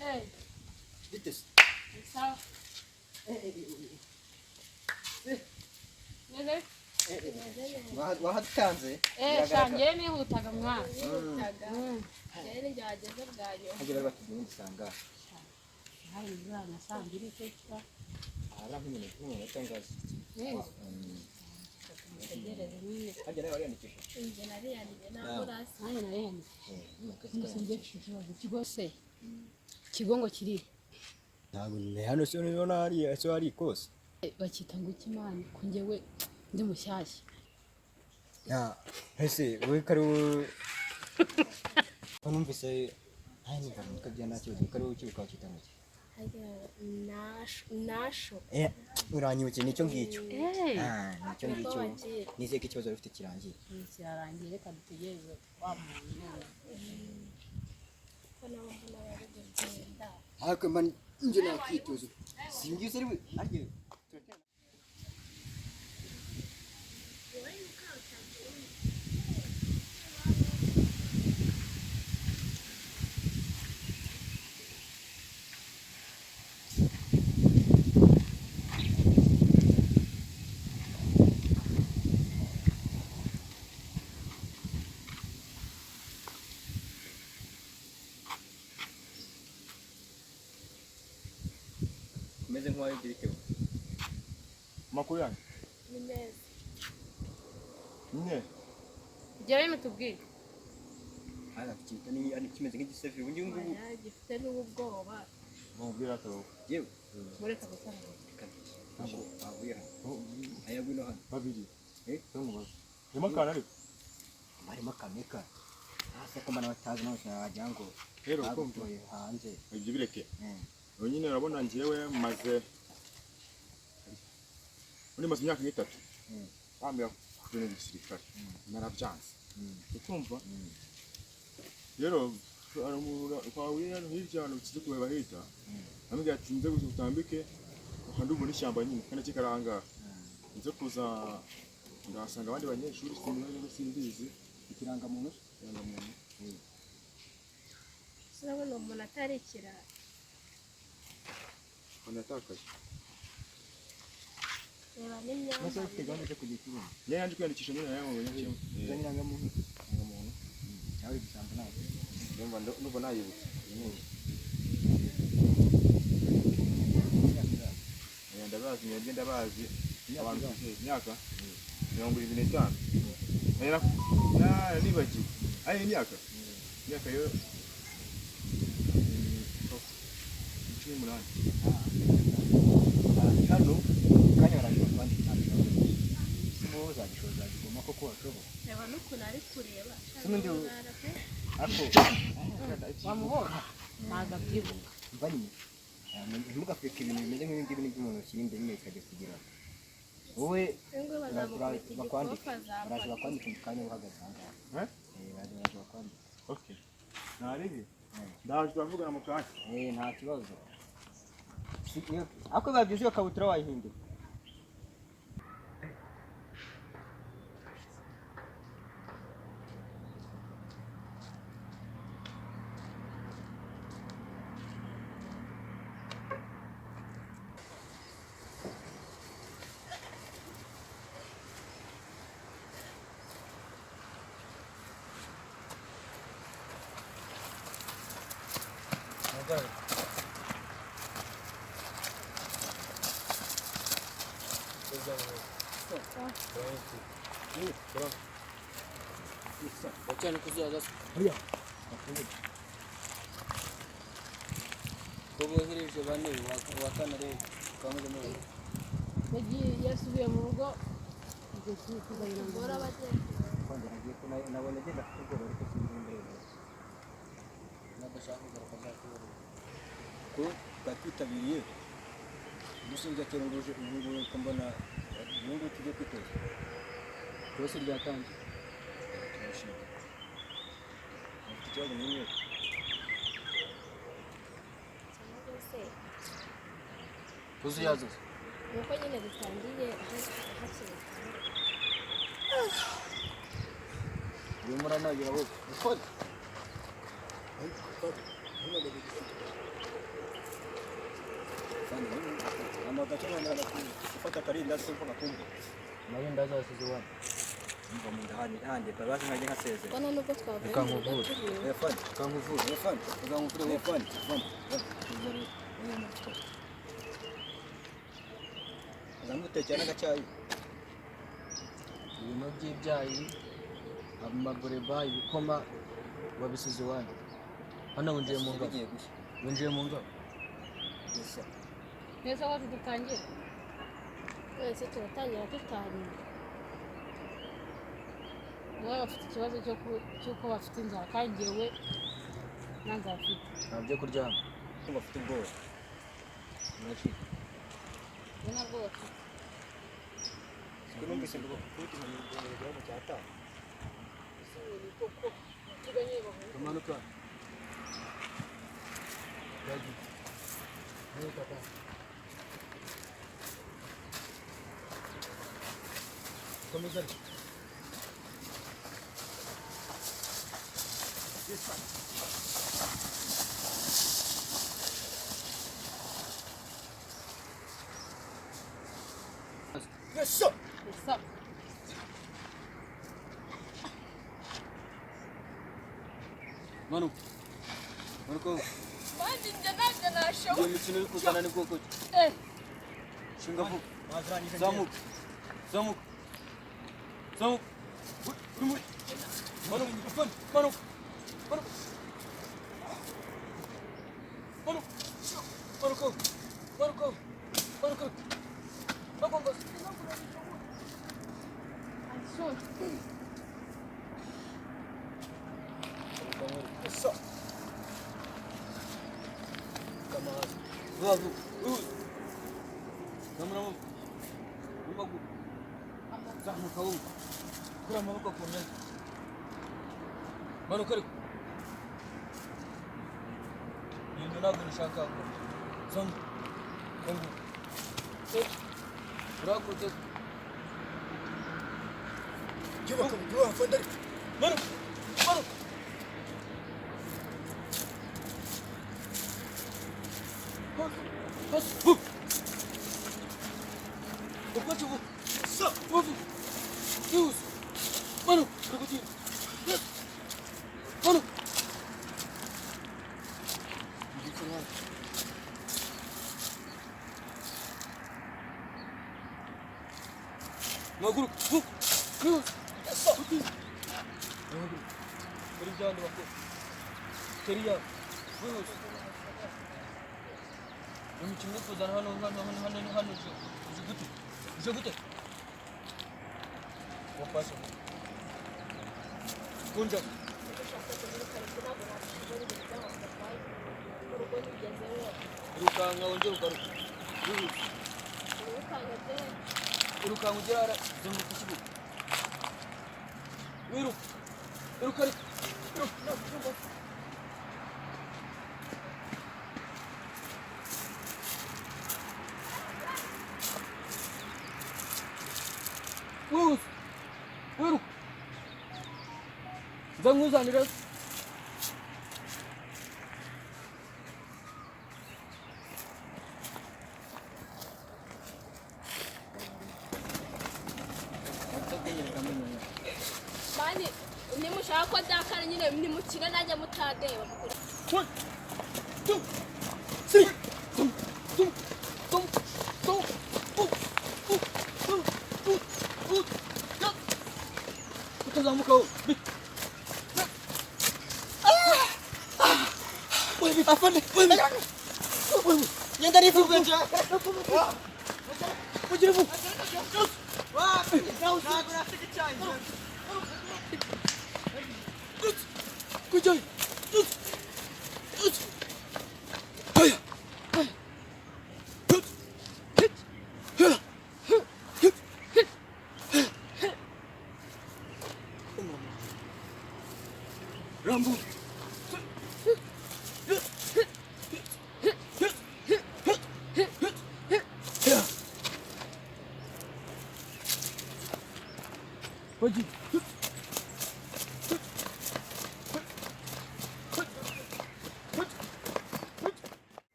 Eh, Vites. sawa. Nene? Wahatanze. Shangiye nihutaga mwana. Rero byageze bwanyu. Hagira batisanga. Hari mwana sangiri cyitwa. Ara nk'umuntu yatangaza. Tegereze nyine. Hagira bariyandikisha. Inje nariyandije ntabwo rasi. Nanjye narihanye. Musinge shusho kigo se. Kigo ngo kiri. Ntabwo ne hano se nibona hari kose. Bakita ngo ikimana kungewe ndi mushyashya. Ya, ese wowe kari numvise hani ngam kabyana cyo kari ukibuka kitanga cyo. Nasho. Uranyuke nicyo ngicyo. Nicyo ngicyo. Nizeye Nizeye ko ikibazo bifite kirangiye. Kirarangiye reka dutegereze wa muntu. Ko nawe mbona bari gutsinda. Ariko man inje nakwitoza. Singize ari arye. Meze nk'uwayo diriteho. Makuru yanyu. Ni meza. Nye. Jyewe mutubwire. Ara kitita ni ari kimeze nk'igisefi ubu ngubu. Gifite n'ubwoba. Mubwira ko yewe Mureka gusanga. ntabwo abwira. Ayagwino hano. Babiri. Tumubaza. Rema kana ariko. Marimo kameka. Asa ko mana batazi no cyajya ngo Rero ukumva hanze. ibyo bireke. Nyine urabona ngiyewe maze maze imyaka 3. Bambira kujya mu gisirikare. Narabyanze. Ukumva? Rero kwawe hano hirya hano kizi kubeba hita. Ambwira ati nze gutambike kandi ubu n'ishyamba nyine kandi kikaranga. Nze kuza ndasanga abandi banyeshuri simbizi Ikiranga muntu. Urabona umuntu atarikira. Anatakaje. Reba n'imyanya. Nase ufite gahunda yo kujya kibuga. Yanje kwiyandikisha nyine yawe mu nyakimwe. Zanyiranga muntu. Yawe bisamba nawe. Ndumva nuko nayibutse. Ndabazi nyabye ndabazi abantu imyaka 25. Nibagiwe. Ayi imyaka yo 18. Hano kanyara kwandi cyane. Sibo zagishoza goma koko washobo. Reba n'ukuntu ari kureba. Sinundi ako Wamuhora. Naga byibuka. bani. Ntimugafeke ibintu bimeze nk'ibindi by'umuntu kiri imbere nyine kajya kugira. Wowe bazamukubita igikofa baraje bakwandika mu kanya uhagaze ahangaha. Baraje bakwandika. Okay. Naribi. Ndaje bavugana mu kanya. Nta kibazo. Ako babyuze bakabutura wayihindura. Wachana kuzuaga. Oya. Bobohereje bane wakana rero kamuze mu. Yagiye yasubiye mu rugo. Igihe kuzayina ngora bajye. Kwanza nagiye ko nabone genda kugora ariko sinzi Nabashaka kugaragaza ko batitabiriye. Gusinja kerunguje ubu kombona ubu tujye kwitoza. Kose ryatanze. Afite ikibazo n'imwe. kuzuyaza. Nuko nyine bitangiye hakiri. Yumura nayo wowe. Ukode. magachana na kufuata karindi ndasi ko nakumva. Nawe ndaza wasize wani. Mva mu ndahani hande babazi nkaje nkaseze. Bana nubwo twavuye. Kankuvura. Efani, kankuvura, efani, kankuvura, efani. Zamutekera n'agacyayi. Ibintu by'ibyayi, amabureba, ibikoma wabisize wani. Hano winjiye mu ngabo. Winjiye mu ngabo. Gusa. Neza wazi dutangira. Twese turatangira tutarinda. Nawe bafite ikibazo cy'uko bafite inzara kandi njyewe nta nzara mfite. Ntabyo kuryama. Ko bafite ubwoba. Urashika. Njye ntabwo bafite. Numvise ngo bakufite mu cyata. Kamanuka. Yaji. Hey kaka. Komeza. Yes sir. Gusa Manu. Manuko. Bandi njye ntabyo nashoboye. Iyo mikino iri kuzana ni bwoko ki? Shinga vuba. Zamuka. Zamuka. Zamuka. Manu. Manu. Manu. Manu. Manu. Manuko. Manuko. Manuko. Manuko. Yes sir. Vamos. Vamos. Vamos. Zamuka wowe. Kura amaboko ku myenda. Manuka ariko. Ibintu ntabwo nishaka ngo. Zamuka. Zamuka. Urakoze. Jua fandari. Manu. Manu. Vamos. Opa, chegou. Só. Vamos. Deus. Mano, crocodilo. Mano. Maguru. Deus. Só. Maguru. Berijalan waktu. Ceria. Deus. Imikino kuzana hano uje gute wafashe kunja irukanga wongera ugaruka irukanga ugera zungu ku kibuga iruka Wiru. Zanguzanira. Bani nimushaka ko dakara nyine nimukina najya mutadeba. 1 2 3 Zamuka wowe. Wewe afande. Wewe. Yenda nifuge nje. Ujire vuba. Wapi? Ntabwo nafite icyayi. Kujyayo. Haya. Rambo. Pode.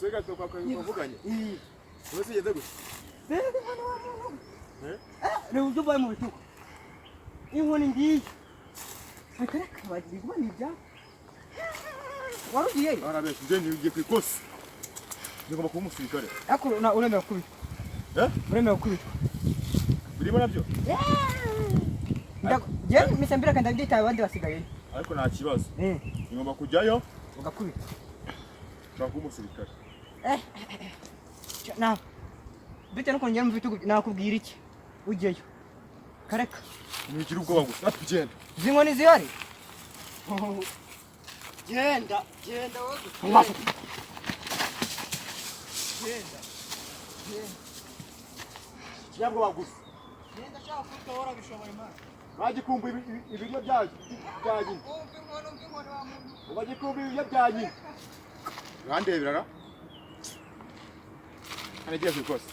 Sega kwa kuvuganye. Wewe sije gute? Bebe mwana wa Mungu. Leo ujuba mu bituko. Inkoni ngiye. Akara kabagiri kuba nibya. Warugiye? Arabe nje nigiye kwikosa. Ngomba kuba umusirikare. Ako uremera kubita. Uremera kubita. Birimo nabyo? Je misembira kandi ndita abandi basigaye. Ariko nta kibazo. Ngomba kujyayo ugakubita. Nshaka kuba umusirikare. Na bite nuko njye mvituko nakubwira iki? Ugiyeyo. Kareka. Ntigira ubwoba gusa. Tugenda. Zinkoni zihari? Genda wowe. Genda. Cyangwa bagusa. Genda shaka kutora bishoboye Imana. Bagikumba ibiryo byanyu. Umva wa muntu. Bagikumba ibiryo byanyu. Randebera. Ane giye kwikosa.